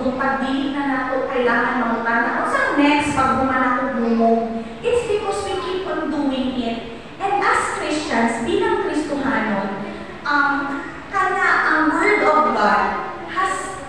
kung pagdili na nato kailangan mangutan na sa next pag human ako bumog. It's because we keep on doing it. And as Christians, bilang Kristohanon, kaya ang Word of God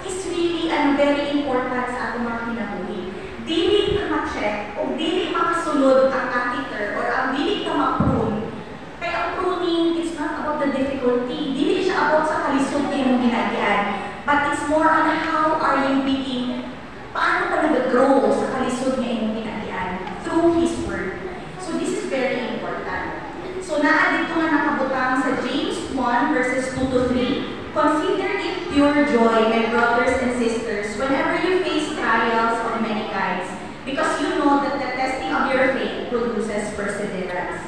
is really very important sa atong mga kinabuhi. Dili ka ma-check o dili makasulod ang catheter or ang dili ka ma-prune. Kaya ang pruning, it's not about the difficulty. Dili siya about sa kalisod na yung ginagyan. But it's more on how are you being, paano ka nag-grow sa kalisod na yung ginagyan through His Word. So this is very important. So naa dito nga nakabutang sa James 1 verses 2 to 3. Consider it pure joy, my brothers and sisters, whenever you face trials of many kinds, because you know that the testing of your faith produces perseverance.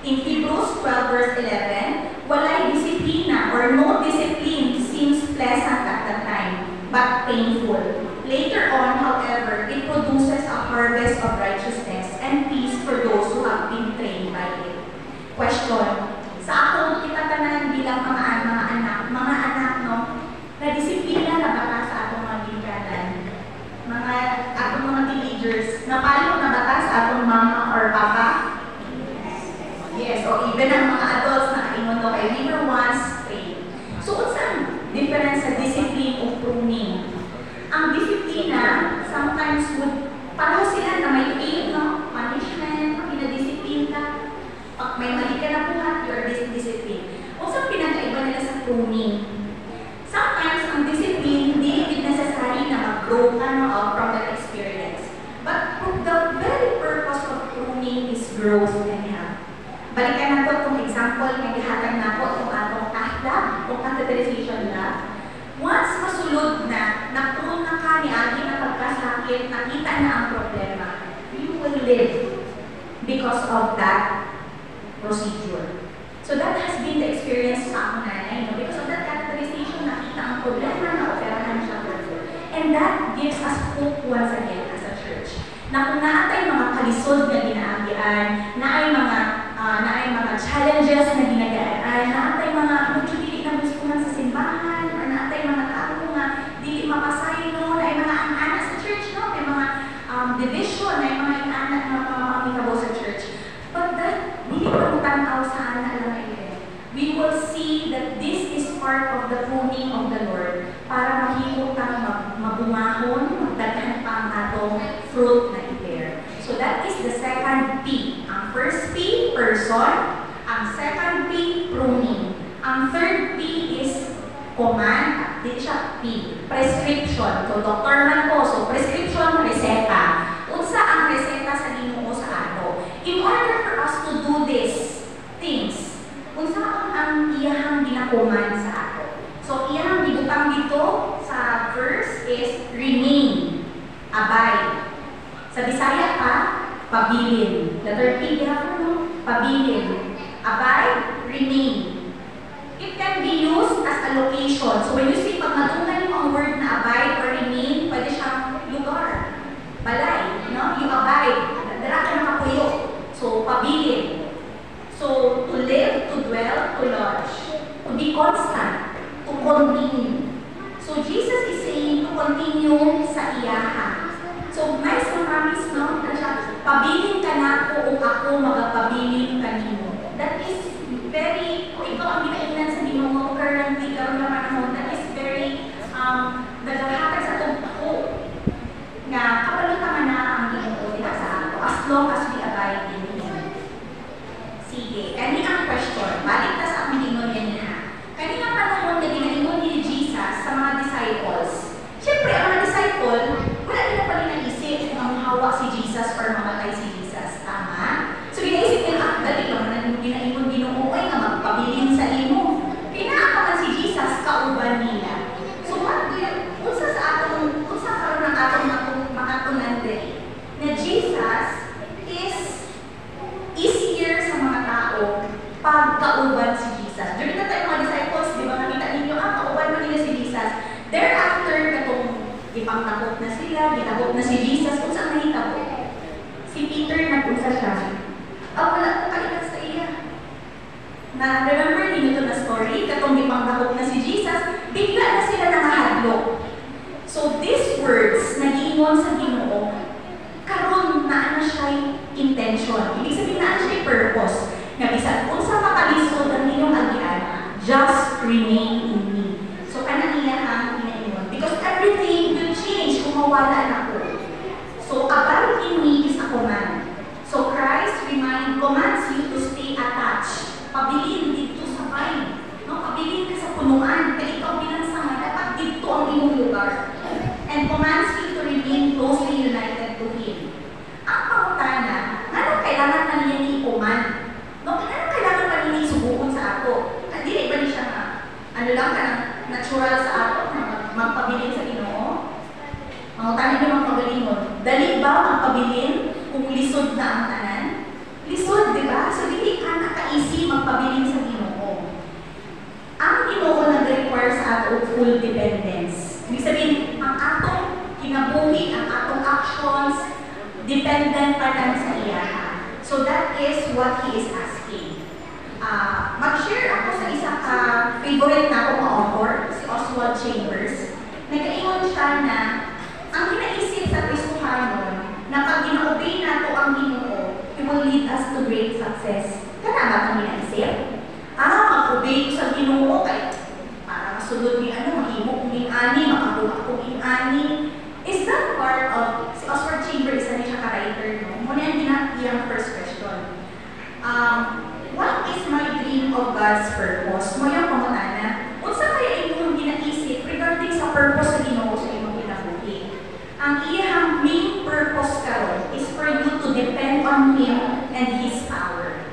In Hebrews 12 verse 11, walay disiplina or no discipline seems pleasant at that time, but painful. Later on, however, it produces a harvest of righteousness and peace for those who have been trained by it. Question. Sa akong kitatanan bilang mga anak, no? Na-disiplina na ba sa atong mga ginikanan? Atong mga teenagers, napalo na ba sa atong mama or papa? Yes, o even ang mga adults na ingon to kay we were once trained. So, what's the difference sa discipline o pruning? Ang disiplina, sometimes pareho sila na may pain, no? Punishment, pag pinadisiplin ka, pag may mali ka na buhat, you are discipline. O saan pinagkaiba nila sa pruning? Sometimes, ang discipline, hindi necessary na mag-grow ka from that experience. But the very purpose of pruning is growth and health. Balikan na ito itong example na gihatag na po itong atong lab, itong catheterization lab. Once masulod na, na-prune na ka ni Agi na pagkasakit, nakita na ang problema, you will live because of that procedure. So that has been the experience sa akong nanay. No? Because of that catheterization, nakita ang problema na operahan siya further. And that gives us hope once again as a church. Na kung naatay mga kalisod na ginaagian, na ay mga challenges na ginagayaan, naatay mga dili na gusto na sa simbahan, or naatay mga tao nga dili mapasayo, no? Na ay mga anak sa church, no? May mga division, na ay mga anak na mamamikabo sa church. But that, dili pa tanaw sa anak lang ito. We will see that this is part of the pruning of the Lord para mahimo tang mabungahon, magdaghan pa ang atong fruit na i-bear. So that is the second P. Ang first P, person. Ang second P, pruning. Ang third P is command. Dito siya P, prescription. So doctor man po. So prescription, reseta. Unsa ang reseta sa Ginoo sa ato? In order for us to do these things, unsa ang iyahang ginakuman sa ato? So iyahang gibutang dito sa verse is remain, abide. Sa Bisaya pa, pabilin. Letter P, pabilin. Abide, remain. It can be used as a location. So when you see, pag matunggan mo ang word na abide or remain, pwede siyang lugar. Balay, no? You abide. Dara ka nakapuyo. So, pabilin. So, to live, to dwell, to lodge. To be constant. To continue. So, Jesus is saying to continue sa iyaha. So, may promise, no? Pabilin ka na ako magpabilin kanino. That is very, kung ikaw ang ginainan sa Ginoo, currently, karon na panahon, that is very, naghahatag sa itong ako, nga kapalo ka na ang Ginoo nila sa ato, as long as we abide in Him. Sige, kani ang question, balik na sa ang Ginoo niya. Kanina panahon na ginaingon ni Jesus sa mga disciples. Siyempre, ang mga disciple, wala nila pa rin naisip kung ang hawa si Jesus or mamatay si Jesus. Tama? So, ginaisip nila, dali naman na ginaingon Ginoo, ay nga magpabilin sa imo. Pinaapakan si Jesus, kauban nila. So, what do you, unsa karon ng atong makatunan diri? Na Jesus is easier sa mga tao pag kauban si Jesus. During na tayo mga disciples, di ba nakita ninyo, kauban mo nila si Jesus. Thereafter, katong ipangtakot na sila, gitabot na si Jesus, kung saan nahitabot? Si Peter, nag-unsa siya. Wala ko kailan sa iya. Na, remember ninyo ito na story, katong ipangtakot na si Jesus, bigla na sila nakahadlok. So this word, ingon sa Ginoo, karon naa na siya intention. Ibig sabihin naa siya purpose. Nga bisan unsa makalisod ang inyong agian, just remain in me. So kanang iya ang inaingon. Because everything will change kung mawala na ko. So abide in me is a command. So Christ commands you to stay attached. Pabilin dito sa vine. No? Pabilin ka sa punuan. Kaya ikaw bilang sama, dapat dito ang iyong lugar. And commands you to remain closely united to Him. Ang pangutana, ano kailangan na niya i-command? No? Ano kailangan pa niya isubukan sa ato? Hindi ba niya siya na, ano lang ka na natural sa ato, na magpabilin sa Ginoo? Pangutana niyo magpabilin mo. Dali ba magpabilin kung lisod na ang tanan? Lisod, di ba? So, hindi ka nakaisi magpabilin sa Ginoo. Ang Ginoo nag-require sa ato full dependence. Ibig sabihin, ang atong kinabuhi, ang atong actions, dependent pa lang sa iya. So, that is what He is asking. Mag-share ako sa isa ka favorite na akong author, si Oswald Chambers. Nag-iwan siya na ang kinaisip sa Kristohanon na pag gina-obey nato ang Ginoo, it will lead us to great success. Kana ba kami naisip? Mag-obey ko sa Ginoo kay para masulod ni mahimo kong ani, makabuha kong ani. Is that part of, si Oswald Chambers, isa niya siya ka-writer, no? Muna yung iyang first question. What is my dream of God's purpose? Mo yung pamutana. Unsa kaya inyong ginaisip regarding sa purpose sa Ginoo sa imong kinabuhi? Ang iyang main purpose karon is for you to depend on Him and His power.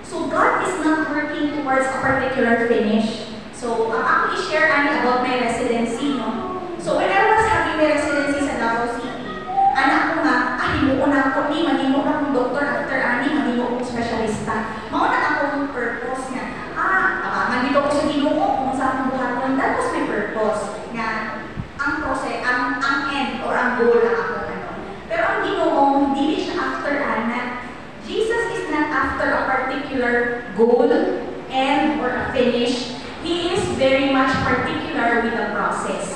So God is not working towards a particular finish. So ako i-share about my residency, no? So when I was having my residency sa Davao City, anak ko nga, himuon ako ni, maghimuon akong doktor after maghimuon akong specialista. Mauna akong purpose nga, nandito ko sa Ginoo, kung sa akong buhaton, that was my purpose. Nga, ang process, ang end or ang goal lang ako. Pero ang Ginoo, hindi siya after anak. Jesus is not after a particular goal, end, or a finish. He is very much particular with the process.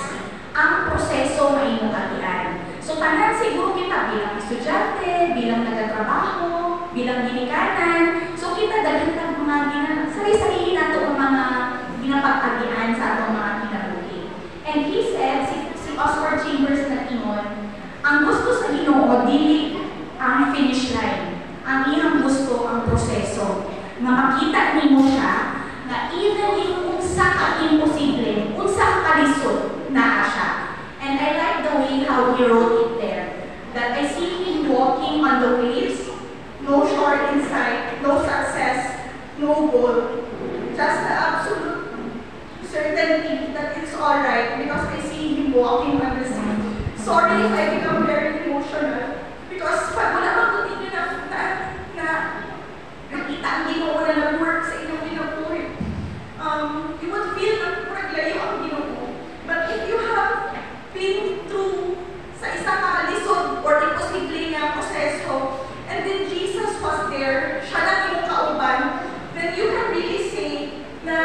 Ang proseso na inyong agian. So, tanan siguro kita bilang estudyante, bilang nagtatrabaho, bilang ginikanan. So, kita daghan ng mga sari-sarili na ito ang mga ginapag-agian sa atong mga kinabuhi. And he said, si Oswald Chambers na ingon, ang gusto sa Ginoo, dili ang finish line. Ang iyang gusto, ang proseso. Na makita nimo siya, na even if unsa ka imposible, unsa ka kalisod, naa siya. And I like the way how he wrote it there. That I see him walking on the waves, no shore in sight, no success, no goal. Just the absolute certainty that it's alright because I see him walking on the sea. Sorry if I become very emotional because pag wala mabuti nyo na nakita ang Ginoo na nag-work sa inyong kinabuhi, you would feel na paglayo ang Ginoo. But if you have been through sa isang lisod or imposible na proseso, and then Jesus was there, siya lang yung kauban, then you can really say na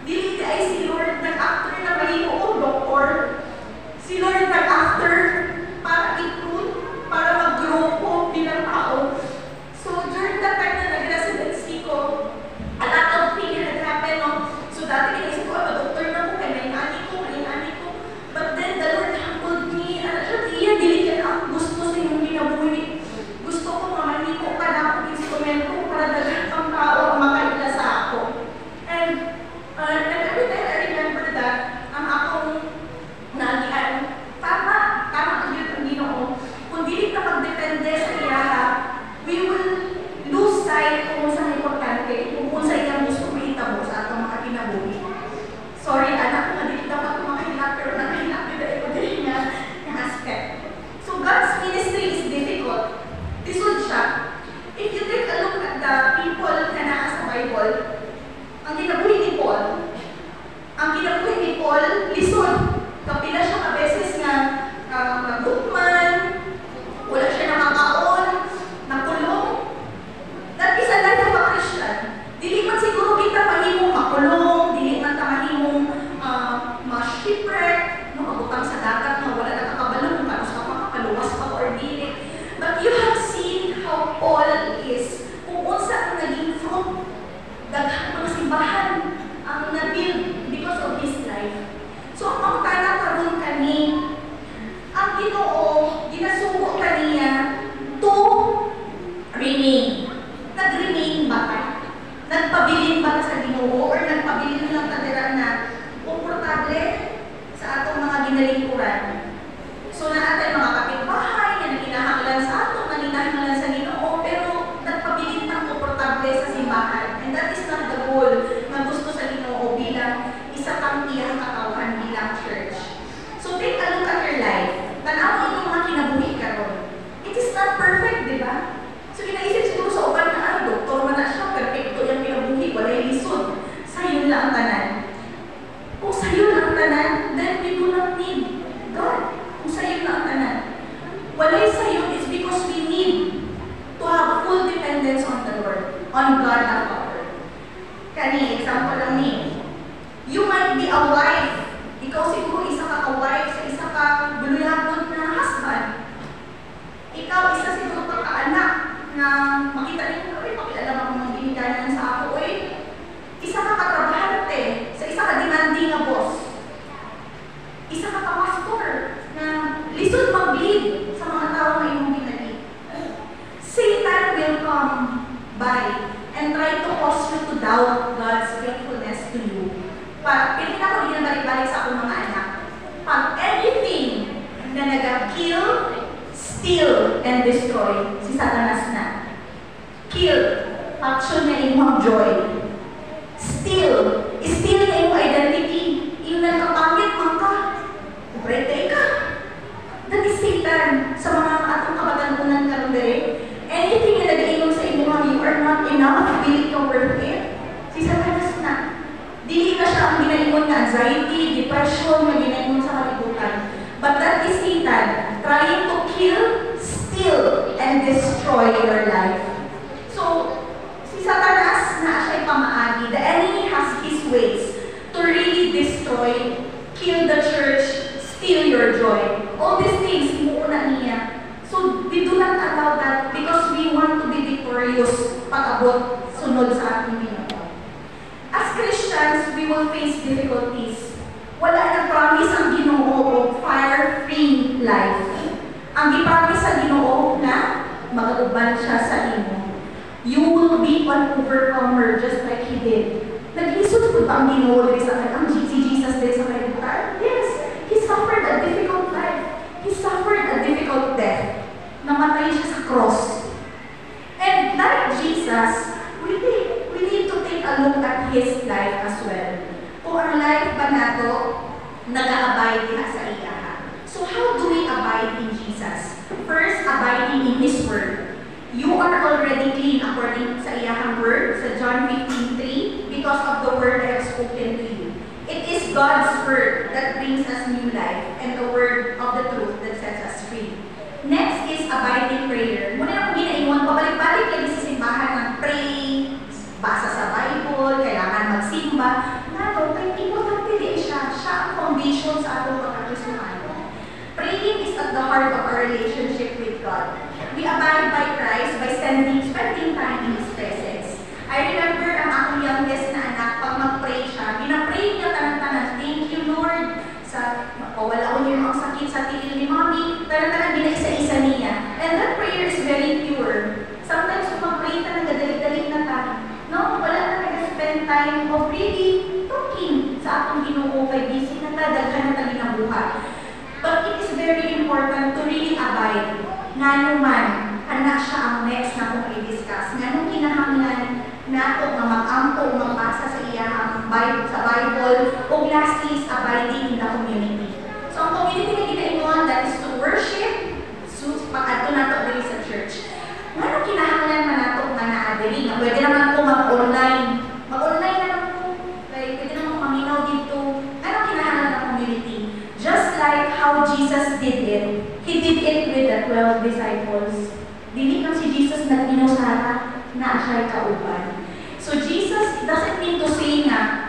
dili ay si Lord nag-after na mahimo o doktor, si Lord nag-after para improve, para mag-grow ko bilang tao. So during that time na nag-residency ko, a lot of things had happened, no? So dati inisip ko, doktor na ko, kaya may ani ko. But then the Lord humbled me, siya, dili ka ang gusto sa inyong ginabuhi. Gusto ko mamaniko ka na akong instrumento para daghan pang tao ang makaila sa ako. And every time I remember that, ang akong naagian, tama on God the Father. Kani, example lang ni. You might be a wife. Ikaw siguro isa ka ka-wife sa isa ka buluyakot na husband. Ikaw isa siguro ka anak na makita niyo, uy, pakialam ako ng biniganan sa ako, uy. Isa ka katrabahante sa isa ka demanding na boss. Isa ka ka-pastor na lisod mag-lead sa mga tao na iyong ginalid. Satan will come by and try to cause you to doubt God's faithfulness to you. Pili na ko din na balik-balik sa akong mga anak. Pag anything na nag-kill, steal, and destroy, si Satanas na. Kill, action niya yung joy. Steal niya yung identity. Yung nagkapangit man ka. Brete ka. That is Satan sa mga atong kabatanunan karong dere. Anything na nag-iinom sa inyo, you are not enough, feeling ka worth it. Si Satanas na. Dili na siya ang ginaingon na anxiety, depression, na ginaingon sa kalibutan. But that is Satan trying to kill, steal, and destroy your life. So, si Satanas na siya'y pamaagi. The enemy has his ways to really destroy, kill the church, steal your joy. All these things, imuuna niya. So, we do not allow that because we want to be victorious pag-abot sunod sa ating Pinoy. As Christians, we will face difficulties. Wala nang promise ang Ginoo o fire-free life. Ang gipromise sa Ginoo na mag-uban siya sa imo. You will be an overcomer just like He did. Nag-isod po ba ang Ginoo din sa kanya? Ang si Jesus din sa kanya? Yes. He suffered a difficult life. He suffered a difficult death. Namatay siya sa cross. And like Jesus, we need to take a look at His life as well. Kung ang life ba nato, nag-abide diha sa iya. So how do we abide in Jesus? First, abiding in His Word. You are already clean according sa iyahang word, sa John 15:3, because of the word I have spoken to you. It is God's word that brings us new life, and the word of the truth that sets us free. Next is abiding prayer. Muna akong ginaiwan, pabalik-balik lagi sa simbahan ng pray, basa sa Bible, kailangan magsimba. Nato, kay importante din siya. Siya ang foundation sa atong pagkakasuhan. Praying is at the heart of our relationship with God. We abide by Christ by spending time in His presence. I remember ang akong youngest na anak, pag mag-pray siya, pinapray niya tanang-tanang, thank you Lord, sa wala ko niyo ang sakit sa tiil ni Mommy, tanang-tanang ginaisa-isa niya. And that prayer is very pure. Sometimes kung mag-pray ka, nagadali-dali na tayo. No, wala na nag-spend time of really talking sa akong Ginoo kay busy na ta, daghan na tayo ng buhay. But it is very important to really abide. Nga naman, anak siya ang next na kong i-discuss. Nga nung kinahanglan na ako na mag-ampo, magbasa sa iyang sa Bible, o lastly is abiding in the community. So ang community na ginainuan, that is to worship, so pag-ato na ito dili sa church. Nga nung kinahanglan man nato nga na-adili, na pwede naman po mag-online. Mag-online na naman po, like, pwede naman maminaw dito. Anong kinahanglan ng community? Just like how Jesus did it, He did it with the 12 disciples. Dili lang si Jesus nag-inusara na siya'y kauban. So Jesus doesn't mean to say na,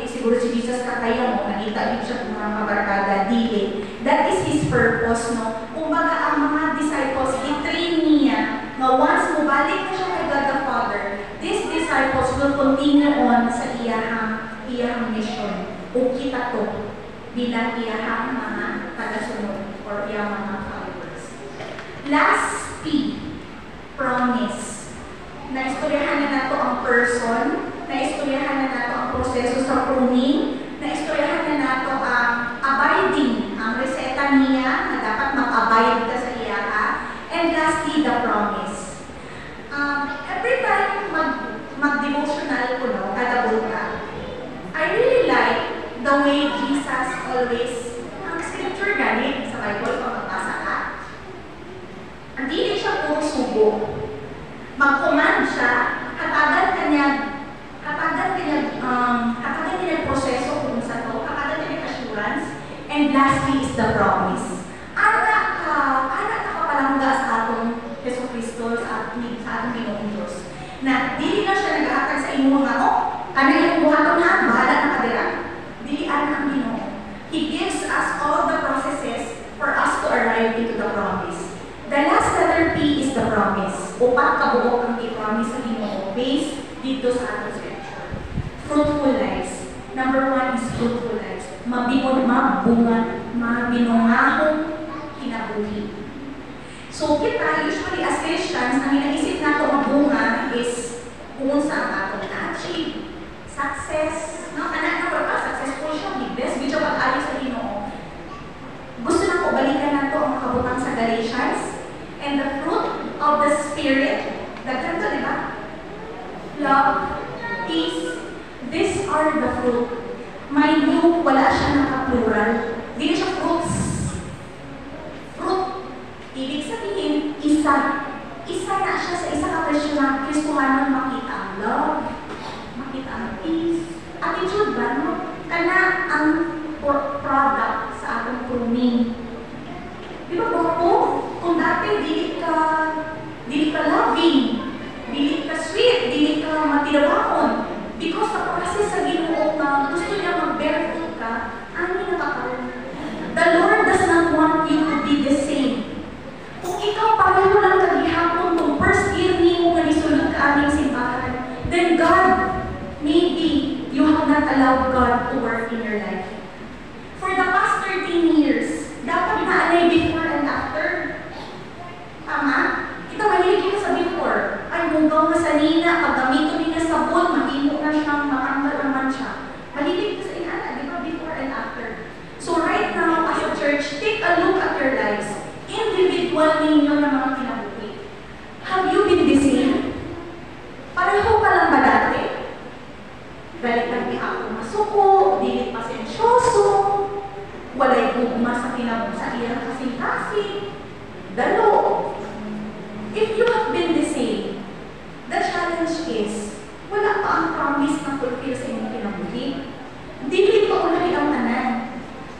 siguro si Jesus kakaya mo, nakita din siya ng mga kabarkada, dili. That is His purpose, no? Kumbaga ang mga disciples, i-train niya na once mubalik na siya kay God the Father, these disciples will continue on sa iyahang mission. O kita to, bilang iyahang mga tagasunod or iyang mga followers. Last P, promise. Naistoryahan na nato ang person, naistoryahan na nato ang proseso sa pruning, naistoryahan na nato ang abiding, ang reseta niya na dapat mag-abide ka sa iya, and lastly, the promise. Every time mag-devotional ko, no, kada buka, I really like the way Jesus always, ang scripture galing sa Bible, pag magbasa ka, hindi siya puro subo. Mag-command siya, hatagan kanya proseso kung sa to, hatagan kanya assurance, and lastly is the promise. Anak ka palangga sa atong Jesu Cristo, sa ating Pinoong Diyos. Na dili na siya naghatag sa imong mga kanang imong buhaton na bahala na kadira. Dilian ang Ginoo. He gives us all the processes for us to arrive into the promise. The last letter P is the promise. Upat ka buok ang i-promise sa Ginoo based dito sa ating scripture. Fruitful lives. Number 1 is fruitful lives. Mabunga, mabinungahong kinabuhi. So kita, usually as Christians, ang inaisip nato mabunga is kung saan ato na-achieve, success, no? Anak na successful siya, the best video pag-ali sa Ginoo. Gusto na ko balikan nato ang makabutang sa Galatians and the fruit of the Spirit. Daghan to, di ba? Love, peace, these are the fruit. Mind you, wala siya naka-plural. Hindi siya fruits. Fruit. Ibig sabihin, isa. Isa na siya sa isa ka-Kristohanon makita ang love, makita ang peace. Attitude ba, no? Kana ang product sa atong pruning. Di ba po? Kung dati, dili ka loving, dili ka sweet, dili ka matilabakon. Because sa process sa Ginoo na gusto niya mag-bear fruit ka, ano nakakaroon? The Lord does not want you to be the same. Kung ikaw pareho lang kagihapon kung first year niyo nga nisulod ka aming simbahan, then God, maybe you have not allowed God to work in your life. For the past 13 years, dapat na alay before and after. Tama? Kita mahilig kita sa before. Ay, mugaw nga sa nina, paggamito niya sabon, mahimo na siyang matanggal naman siya. Mahilig ka sa inana, di ba? Before and after. So right now, as a church, take a look at your lives. Individual ninyo na mga kinabuhi. Have you been the same? Pareho ka lang ba dati? Galit ang ihapon masuko, dilit pasensyoso, walay gugma sa iyang kasing-kasing, dalo. If you have been the same, the challenge is, wala pa ang promise na fulfill sa inyong kinabuhi. Dili pa ulay ang tanan.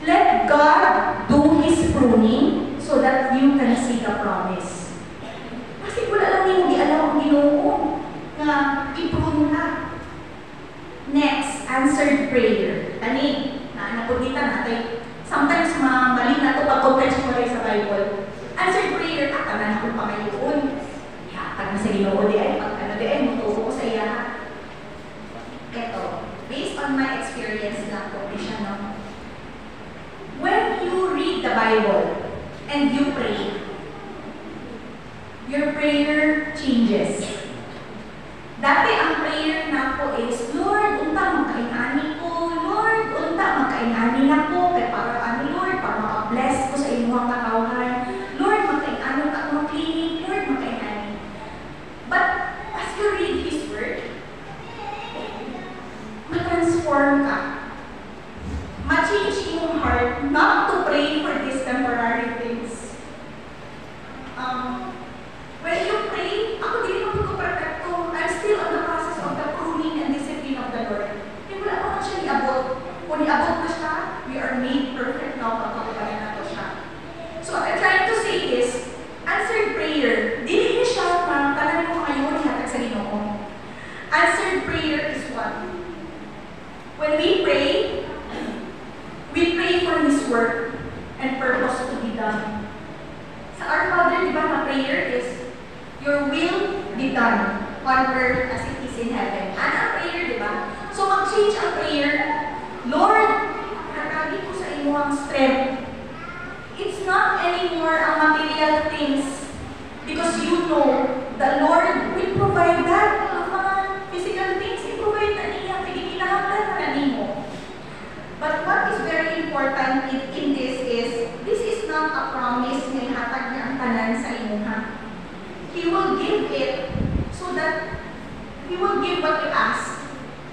Let God do His pruning so that you can see the promise. Kasi wala lang yung di-alam ang Ginoo na i-prune na. Next, answered prayer. Tani, naanapugitan natin. Sometimes mali na ito pag-contextualize sa Bible. Answered prayer, katanan ko pa ngayon. Ihatag na sa Ginoo, di ay pag-ano di ay mutuo ko sa iya. Ito, based on my experience lang po, siya, no? When you read the Bible and you pray, your prayer changes. Dati ang prayer na ko is, Lord, unta makaingani ko, Lord, unta makaingani na ko, kaya para ano, Lord, para maka-bless ko sa inyong katawhan, Lord, makaingani ka ako mag-cleaning, Lord, makaingani. But as you read His Word, ma-transform ka. Ma-change yung heart not to pray for these temporary things. When you pray, ako hindi ko perfecto. I'm still on the process of the pruning and discipline of the Lord. Hindi wala pa siya niabot. Kung niabot na siya, we are made perfect now pagkakabayan na to siya. So what I'm trying to say is, answered prayer, dili niya siya tanan mo ngayon hatag sa Ginoo. Answered prayer is what? When we pray for His work and purpose to be done. Sa Our Father, di ba, na prayer is, your will be done on earth as it is in heaven. Ano ang prayer, di ba? So, mag-change ang prayer. Lord, nakagi ko sa imo ang strength. It's not anymore ang material things because you know the Lord will provide that. Ang mga physical things, i-provide na niya, pagkikinahanglan na nimo. But what is very important in this is not a promise na ihatag niya ang tanan sa imuha. He will give it so that He will give what you ask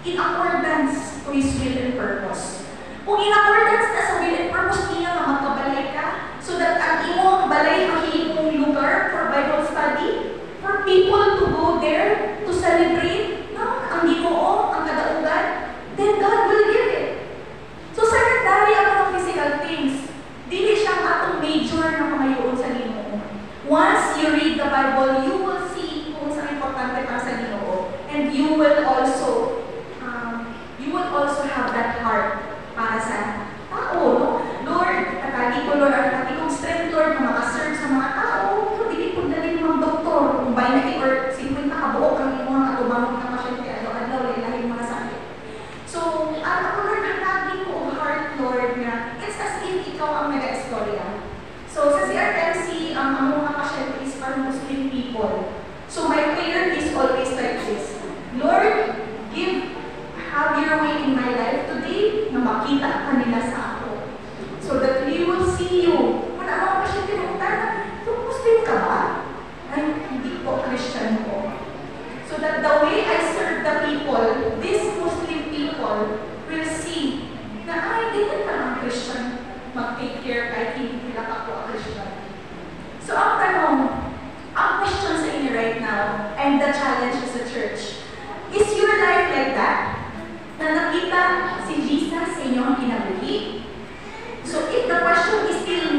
in accordance to His will and purpose. Kung in accordance na sa will and purpose niya na magkabalay ka, so that ang imong balay mahimong lugar for Bible study, for people to go there to celebrate, no? Ang Ginoo, ang kadaugan, then God will give it. So secondary ako ng physical things, dili siya atong major na kamayoon sa Ginoo. Once you read the Bible, you will see kung saan importante para sa Ginoo.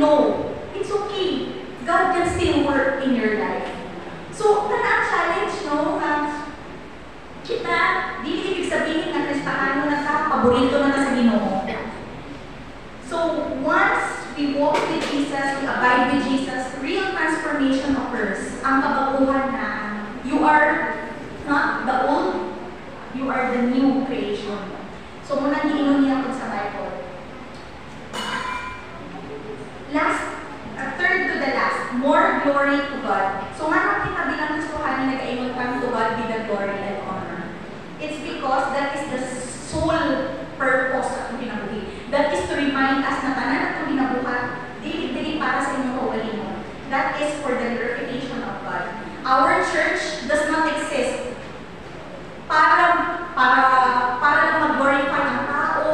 no, it's okay. God can still work in your life. So, ang challenge, no, kita, di ibig sabihin na Kristahano na ka, paborito na sa Ginoo. So, once we walk with Jesus, we abide with Jesus, real transformation occurs. Ang kabaguhan na, you are not the old, you are the new creation. So, muna giinon niya sa Bible. Third to the last, more glory to God. So, nga kita bilang Kristohanon nag-aingon kang to God be the glory and honor. It's because that is the sole purpose sa itong kinabuhi. That is to remind us na tanan na itong kinabuhat, dili para sa inyong kaugalingon. That is for the glorification of God. Our church does not exist para lang mag-glorify ang tao,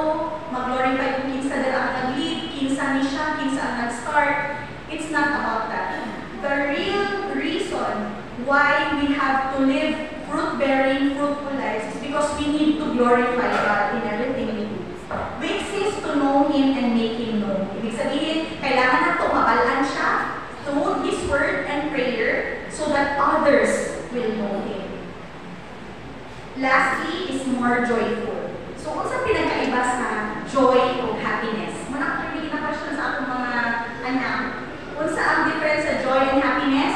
mag-glorify kung kinsa dala ang nag-lead, kinsa ni siya, kinsa ang nag-start. It's not about that. The real reason why we have to live fruit-bearing, fruitful lives is because we need to glorify God in everything we do. We exist to know Him and make Him known. Ibig sabihin, kailangan na tumabalan siya through His Word and prayer so that others will know Him. Lastly is more joyful. So, kung saan pinagkaiba sa joy o happiness? Muna ko rin na-question sa akong mga anak. Kung saan ang difference sa joy and happiness?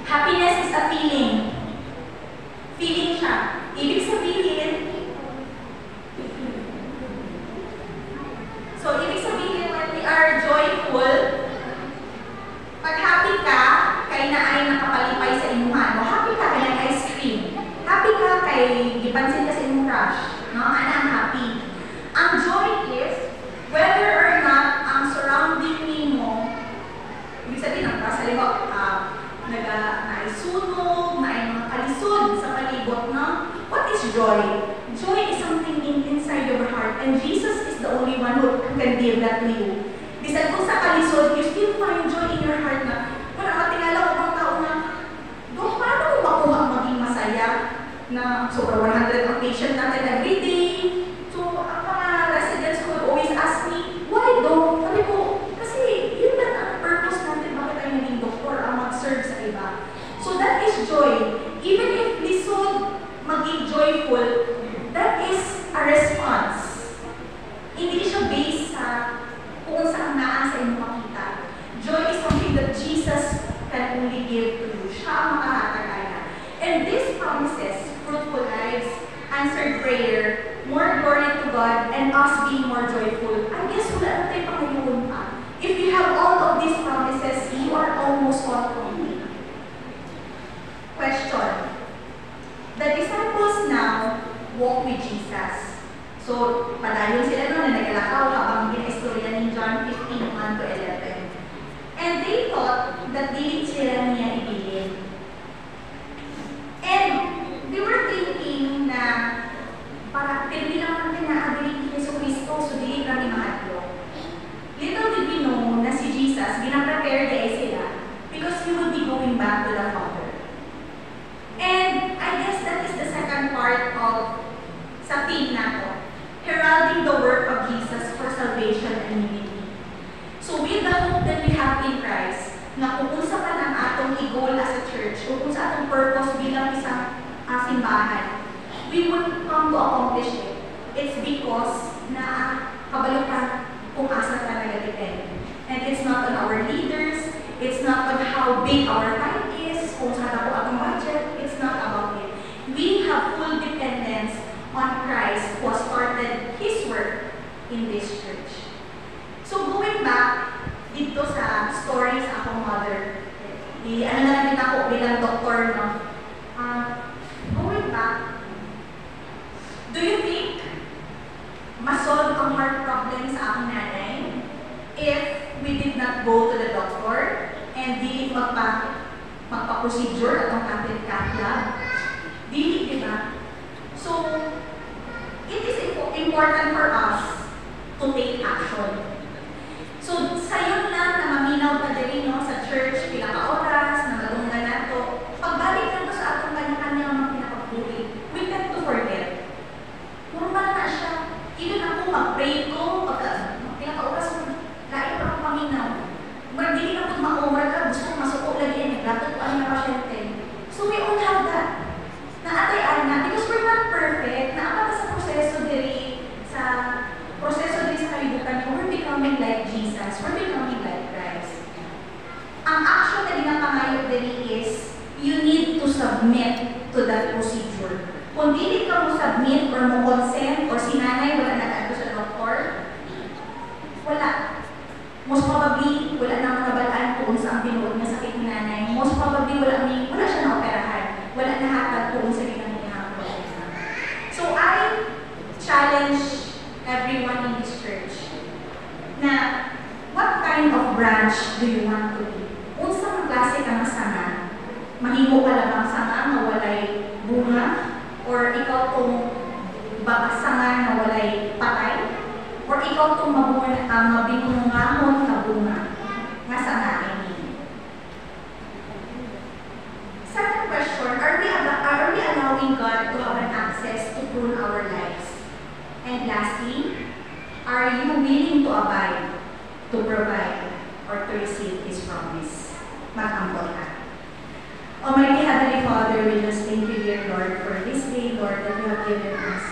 Happiness is a feeling. Feeling siya. Ibig sabihin, when we are joyful, pag happy ka, kay na ay nakapalipay sa inuman. O happy ka, kay na ice cream. Happy ka, kay gipansin ka sa inyong crush. No? Ano ang happy? Ang joy is, whether or not ang surrounding mo, ibig sabihin, ang kasaliwa, naisunog, na ay mga kalisod sa palibot, no? What is joy? Joy is something inside your heart, and Jesus is the only one who can give that to you. Bisan kung sa kalisod, you still find joy in your heart na, wala matingala ko bang tao na, doon, paano ko makuha maging masaya na super 100 ang patient natin every day? So, ang mga residents would always ask me, why don't? Sabi ko, kasi yun na ang purpose natin, bakit tayo naging doktor, ang mag-serve sa iba. So, that is joy. Even if lisod maging joyful, that is a response. Hindi siya based sa kung saan naan sa inyong makita. Joy is something that Jesus can only give to you. Siya ang makahatagaya. And this promises fruitful lives, answered prayer, more glory to God, and us being more joyful. I guess wala na tayo pangayon pa. If you have all of these promises, you are almost all complete. Question. The disciples now walk with Jesus. So, padayon sila noon na nagalakaw habang gina-istorya ni John 15:1 to 11. And they thought that dili sila niya ibilin. And they were thinking na para hindi lang natin na-abilin ni Yesu Cristo, so dili kami mahadlo. Little did we know na si Jesus, gina-prepare day sila because He would be going back to the Father. And I guess that is the second part of sa theme na to, heralding the work of Jesus for salvation and unity. So with the hope that we have in Christ, na kung sa man ang atong i-goal as a church, o kung sa atong purpose bilang isang simbahan, we will come to accomplish it. It's because na kabalo ka kung asa talaga depend. And it's not on our leaders, it's not on how big our time is, kung saan ako atong budget, it's not about it. We have full dependence on Christ who has started His work in this church. So going back dito sa story sa akong mother, ano na namin ako bilang doktor, no? Going back, do you think masolve ang heart problem sa akong nanay if we did not go to the doctor and dili magpa-procedure atong catheter cath lab? Dili, di ba? So, it is important for us to take action. So, sayon lang na maminaw pa din sa church, pila ka oras, na madunggan nato. Pagbalik lang to sa atong kanya-kanya mga pinapagbuhi, we tend to forget. Normal na siya. Even ako mag-pray ko, pila ka oras, lain pa akong becoming like Jesus. We're becoming like Christ. Ang action na ginapangayog dali is, you need to submit to that procedure. Kung dili ka mo submit or mo consent or si nanay wala nag-ato sa doktor, wala. Most probably, wala na makabalaan kung sa ang binuod na sakit ni nanay. Most probably, wala siya na-operahan. Wala na hatag kung sa ginang-ginang problema. So, I challenge everyone in this church na what kind of branch do you want to be? Unsang klase ka ng sanga? Mahimo ka lang sanga na walay bunga? Or ikaw tong sanga na walay patay? Or ikaw itong mabinungamon na bunga nga sa natin. Second question, are we allowing God to have an access to prune our lives? And lastly, are you willing to abide, to provide, or to receive His promise? Mag-humble ka. Almighty Heavenly Father, we just thank you, dear Lord, for this day, Lord, that you have given us.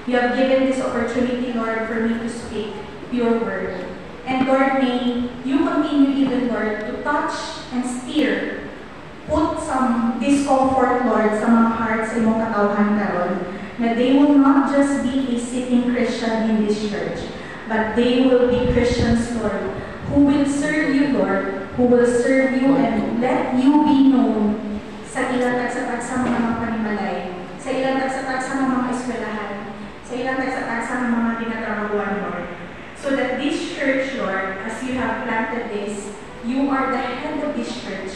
You have given this opportunity, Lord, for me to speak your word. And Lord, may you continue even, Lord, to touch and steer. Put some discomfort, Lord, sa mga hearts sa imong katawhan karon, na they will not just be a sitting Christian in this church, but they will be Christians, Lord, who will serve you, Lord, who will serve you and let you be known sa ilang tagsapat sa mga panimalay, sa ilang tagsapat sa mga eskwelahan, sa ilang tagsapat sa mga tinatrabahuan, Lord. So that this church, Lord, as you have planted this, you are the head of this church.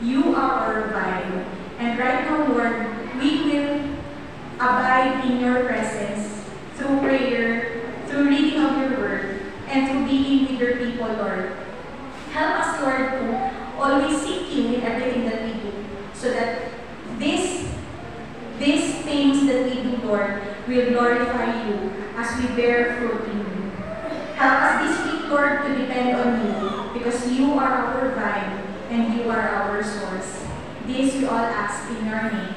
You are our vine. And right now, Lord, we will abide in your presence through prayer, through reading of your word, and through being with your people, Lord. Help us, Lord, to always seek you in everything that we do, so that these things that we do, Lord, will glorify you as we bear fruit in you. Help us this week, Lord, to depend on you, because you are our vine and you are our source. This we all ask in your name.